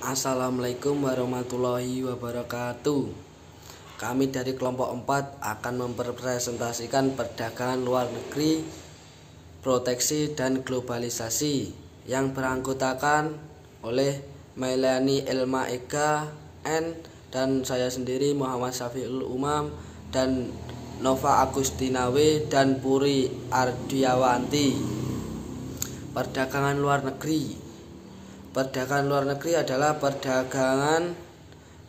Assalamualaikum warahmatullahi wabarakatuh. Kami dari kelompok 4 akan mempresentasikan perdagangan luar negeri, proteksi dan globalisasi yang beranggotakan oleh Melani Elma Ega N dan saya sendiri Muhammad Syafiul Umam dan Nova Agustinawe dan Puri Ardiawanti. Perdagangan luar negeri. Perdagangan luar negeri adalah perdagangan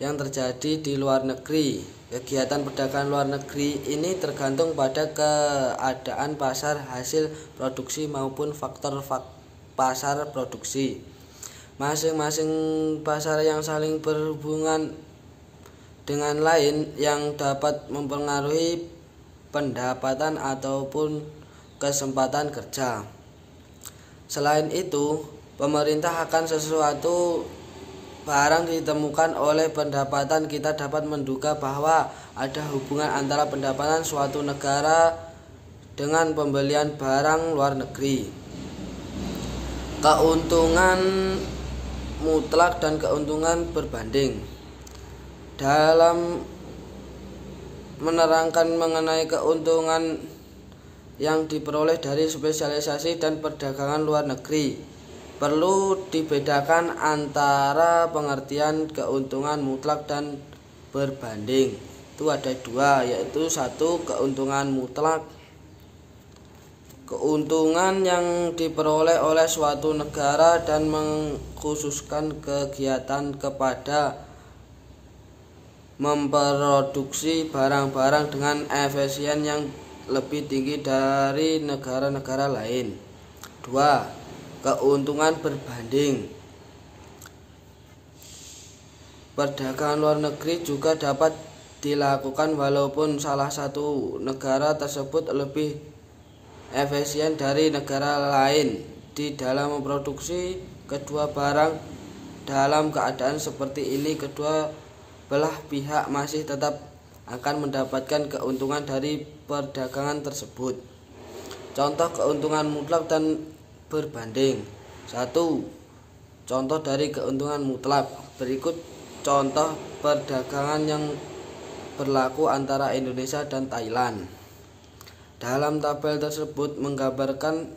yang terjadi di luar negeri. Kegiatan perdagangan luar negeri ini tergantung pada keadaan pasar hasil produksi maupun faktor pasar produksi. Masing-masing pasar yang saling berhubungan dengan lain yang dapat mempengaruhi pendapatan ataupun kesempatan kerja. Selain itu, pemerintah akan sesuatu barang ditemukan oleh pendapatan, kita dapat menduga bahwa ada hubungan antara pendapatan suatu negara dengan pembelian barang luar negeri. Keuntungan mutlak dan keuntungan berbanding. Dalam menerangkan mengenai keuntungan yang diperoleh dari spesialisasi dan perdagangan luar negeri, perlu dibedakan antara pengertian keuntungan mutlak dan berbanding. Itu ada dua, yaitu satu, keuntungan mutlak, keuntungan yang diperoleh oleh suatu negara dan mengkhususkan kegiatan kepada memproduksi barang-barang dengan efisien yang lebih tinggi dari negara-negara lain. 2. Keuntungan berbanding. Perdagangan luar negeri juga dapat dilakukan walaupun salah satu negara tersebut lebih efisien dari negara lain di dalam memproduksi kedua barang. Dalam keadaan seperti ini, kedua belah pihak masih tetap akan mendapatkan keuntungan dari perdagangan tersebut. Contoh keuntungan mutlak dan berbanding. 1. Contoh dari keuntungan mutlak. Berikut contoh perdagangan yang berlaku antara Indonesia dan Thailand. Dalam tabel tersebut menggambarkan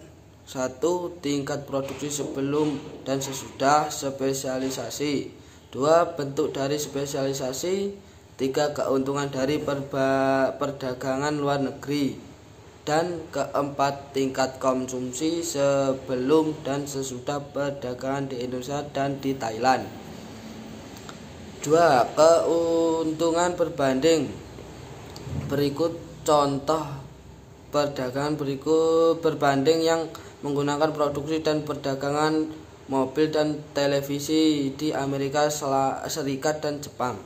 1. Tingkat produksi sebelum dan sesudah spesialisasi. 2. Bentuk dari spesialisasi. 3. Keuntungan dari perdagangan luar negeri. Dan keempat, tingkat konsumsi sebelum dan sesudah perdagangan di Indonesia dan di Thailand. 2. Keuntungan berbanding. Berikut contoh perdagangan berbanding yang menggunakan produksi dan perdagangan mobil dan televisi di Amerika Serikat dan Jepang.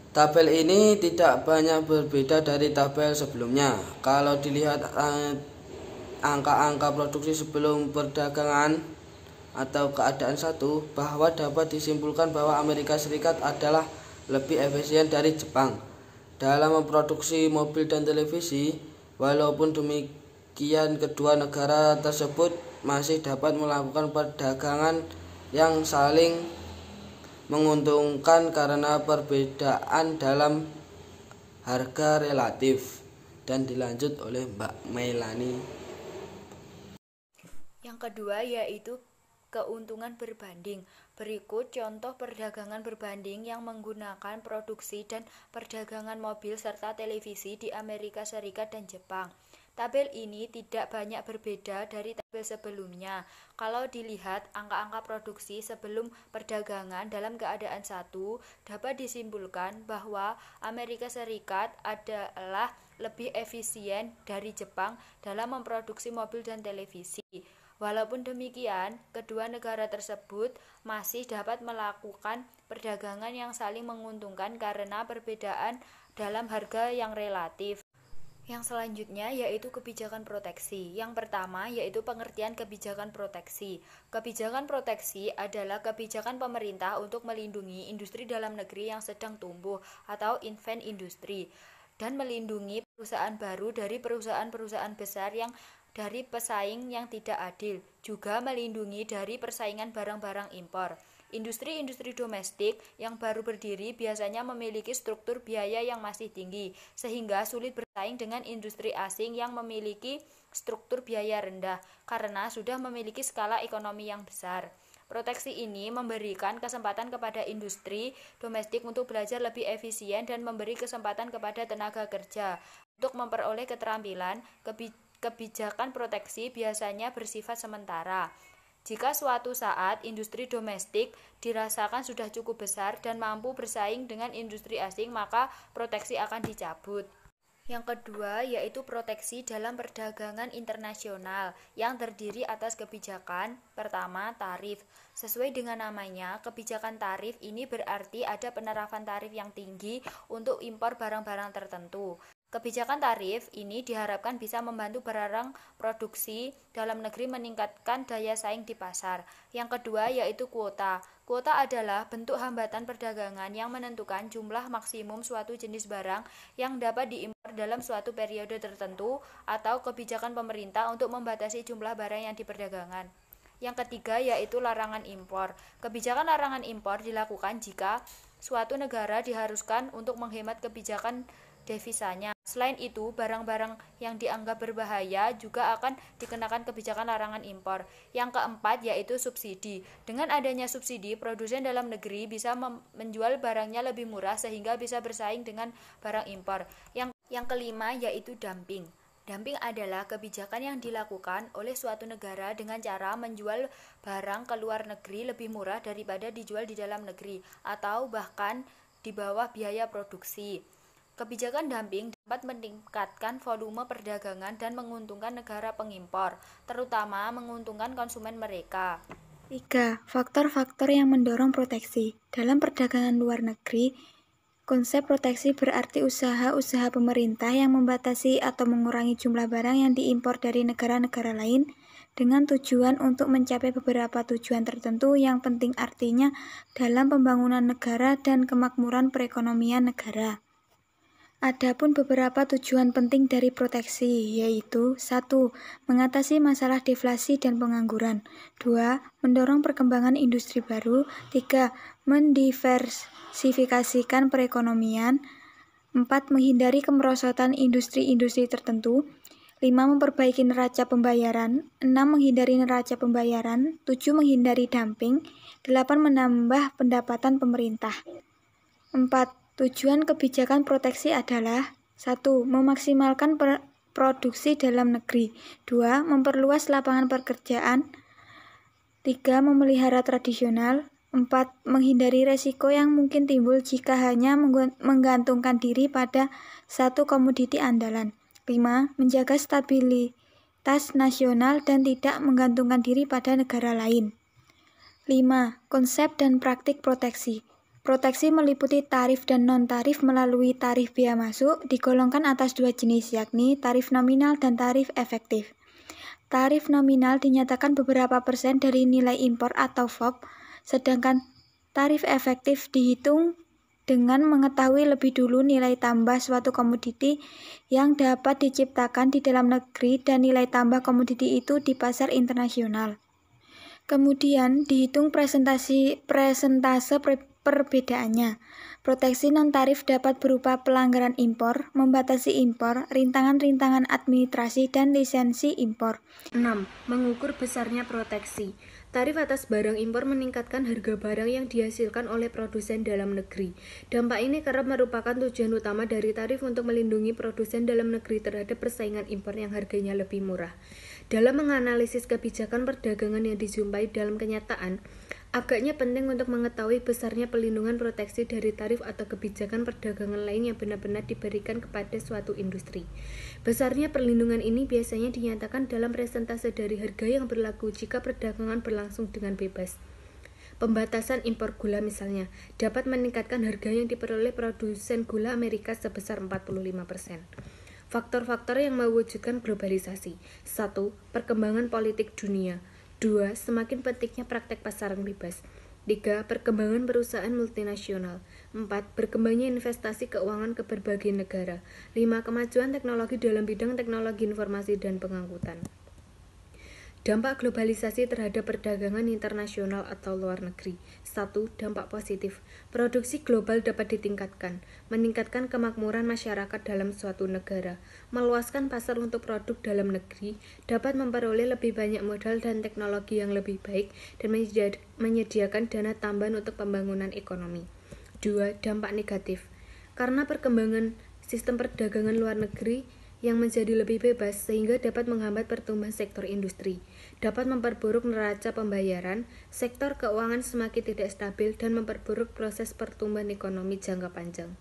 Tabel ini tidak banyak berbeda dari tabel sebelumnya. Kalau dilihat angka-angka produksi sebelum perdagangan atau keadaan 1, bahwa dapat disimpulkan bahwa Amerika Serikat adalah lebih efisien dari Jepang dalam memproduksi mobil dan televisi. Walaupun demikian, kedua negara tersebut masih dapat melakukan perdagangan yang saling menguntungkan karena perbedaan dalam harga relatif. Dan dilanjut oleh Mbak Melani. Yang kedua yaitu keuntungan berbanding. Berikut contoh perdagangan berbanding yang menggunakan produksi dan perdagangan mobil serta televisi di Amerika Serikat dan Jepang. Tabel ini tidak banyak berbeda dari tabel sebelumnya. Kalau dilihat angka-angka produksi sebelum perdagangan dalam keadaan 1, dapat disimpulkan bahwa Amerika Serikat adalah lebih efisien dari Jepang dalam memproduksi mobil dan televisi. Walaupun demikian, kedua negara tersebut masih dapat melakukan perdagangan yang saling menguntungkan karena perbedaan dalam harga yang relatif. Yang selanjutnya yaitu kebijakan proteksi. Yang pertama yaitu pengertian kebijakan proteksi. Kebijakan proteksi adalah kebijakan pemerintah untuk melindungi industri dalam negeri yang sedang tumbuh atau infant industry dan melindungi perusahaan baru dari perusahaan-perusahaan besar yang dari pesaing yang tidak adil, juga melindungi dari persaingan barang-barang impor. Industri-industri domestik yang baru berdiri biasanya memiliki struktur biaya yang masih tinggi, sehingga sulit bersaing dengan industri asing yang memiliki struktur biaya rendah, karena sudah memiliki skala ekonomi yang besar. Proteksi ini memberikan kesempatan kepada industri domestik untuk belajar lebih efisien dan memberi kesempatan kepada tenaga kerja untuk memperoleh keterampilan. Kebijakan proteksi biasanya bersifat sementara. Jika suatu saat industri domestik dirasakan sudah cukup besar dan mampu bersaing dengan industri asing, maka proteksi akan dicabut. Yang kedua yaitu proteksi dalam perdagangan internasional yang terdiri atas kebijakan. Pertama, tarif. Sesuai dengan namanya, kebijakan tarif ini berarti ada penerapan tarif yang tinggi untuk impor barang-barang tertentu. Kebijakan tarif ini diharapkan bisa membantu barang produksi dalam negeri meningkatkan daya saing di pasar. Yang kedua yaitu kuota. Kuota adalah bentuk hambatan perdagangan yang menentukan jumlah maksimum suatu jenis barang yang dapat diimpor dalam suatu periode tertentu atau kebijakan pemerintah untuk membatasi jumlah barang yang diperdagangkan. Yang ketiga yaitu larangan impor. Kebijakan larangan impor dilakukan jika suatu negara diharuskan untuk menghemat kebijakan devisanya. Selain itu, barang-barang yang dianggap berbahaya juga akan dikenakan kebijakan larangan impor. Yang keempat yaitu subsidi. Dengan adanya subsidi, produsen dalam negeri bisa menjual barangnya lebih murah sehingga bisa bersaing dengan barang impor. Yang kelima yaitu dumping. Dumping adalah kebijakan yang dilakukan oleh suatu negara dengan cara menjual barang ke luar negeri lebih murah daripada dijual di dalam negeri atau bahkan di bawah biaya produksi. Kebijakan dumping dapat meningkatkan volume perdagangan dan menguntungkan negara pengimpor, terutama menguntungkan konsumen mereka. 3. Faktor-faktor yang mendorong proteksi. Dalam perdagangan luar negeri, konsep proteksi berarti usaha-usaha pemerintah yang membatasi atau mengurangi jumlah barang yang diimpor dari negara-negara lain dengan tujuan untuk mencapai beberapa tujuan tertentu yang penting artinya dalam pembangunan negara dan kemakmuran perekonomian negara. Adapun beberapa tujuan penting dari proteksi yaitu 1. Mengatasi masalah deflasi dan pengangguran. 2. Mendorong perkembangan industri baru. 3. Mendiversifikasikan perekonomian. 4. Menghindari kemerosotan industri-industri tertentu. 5. Memperbaiki neraca pembayaran. 6. Menghindari neraca pembayaran. 7. Menghindari dumping. 8. Menambah pendapatan pemerintah. 4. Tujuan kebijakan proteksi adalah 1. Memaksimalkan produksi dalam negeri. 2. Memperluas lapangan pekerjaan. 3. Memelihara tradisional. 4. Menghindari resiko yang mungkin timbul jika hanya menggantungkan diri pada satu komoditi andalan. 5. Menjaga stabilitas nasional dan tidak menggantungkan diri pada negara lain. 5. Konsep dan praktik proteksi. Proteksi meliputi tarif dan non-tarif. Melalui tarif bea masuk digolongkan atas dua jenis, yakni tarif nominal dan tarif efektif. Tarif nominal dinyatakan beberapa persen dari nilai impor atau FOB, sedangkan tarif efektif dihitung dengan mengetahui lebih dulu nilai tambah suatu komoditi yang dapat diciptakan di dalam negeri dan nilai tambah komoditi itu di pasar internasional. Kemudian dihitung persentase perbedaannya. Proteksi non-tarif dapat berupa pelanggaran impor, membatasi impor, rintangan-rintangan administrasi, dan lisensi impor. 6. Mengukur besarnya proteksi. Tarif atas barang impor meningkatkan harga barang yang dihasilkan oleh produsen dalam negeri. Dampak ini kerap merupakan tujuan utama dari tarif untuk melindungi produsen dalam negeri terhadap persaingan impor yang harganya lebih murah. Dalam menganalisis kebijakan perdagangan yang dijumpai dalam kenyataan, agaknya penting untuk mengetahui besarnya pelindungan proteksi dari tarif atau kebijakan perdagangan lain yang benar-benar diberikan kepada suatu industri. Besarnya perlindungan ini biasanya dinyatakan dalam persentase dari harga yang berlaku jika perdagangan berlangsung dengan bebas. Pembatasan impor gula misalnya dapat meningkatkan harga yang diperoleh produsen gula Amerika sebesar 45%. Faktor-faktor yang mewujudkan globalisasi. 1. Perkembangan politik dunia. 2. Semakin pentingnya praktek pasaran bebas. 3. Perkembangan perusahaan multinasional. 4. Berkembangnya investasi keuangan ke berbagai negara. 5. Kemajuan teknologi dalam bidang teknologi informasi dan pengangkutan. Dampak globalisasi terhadap perdagangan internasional atau luar negeri. 1. Dampak positif. Produksi global dapat ditingkatkan, meningkatkan kemakmuran masyarakat dalam suatu negara, meluaskan pasar untuk produk dalam negeri, dapat memperoleh lebih banyak modal dan teknologi yang lebih baik, dan menyediakan dana tambahan untuk pembangunan ekonomi. 2. Dampak negatif. Karena perkembangan sistem perdagangan luar negeri yang menjadi lebih bebas sehingga dapat menghambat pertumbuhan sektor industri, dapat memperburuk neraca pembayaran, sektor keuangan semakin tidak stabil dan memperburuk proses pertumbuhan ekonomi jangka panjang.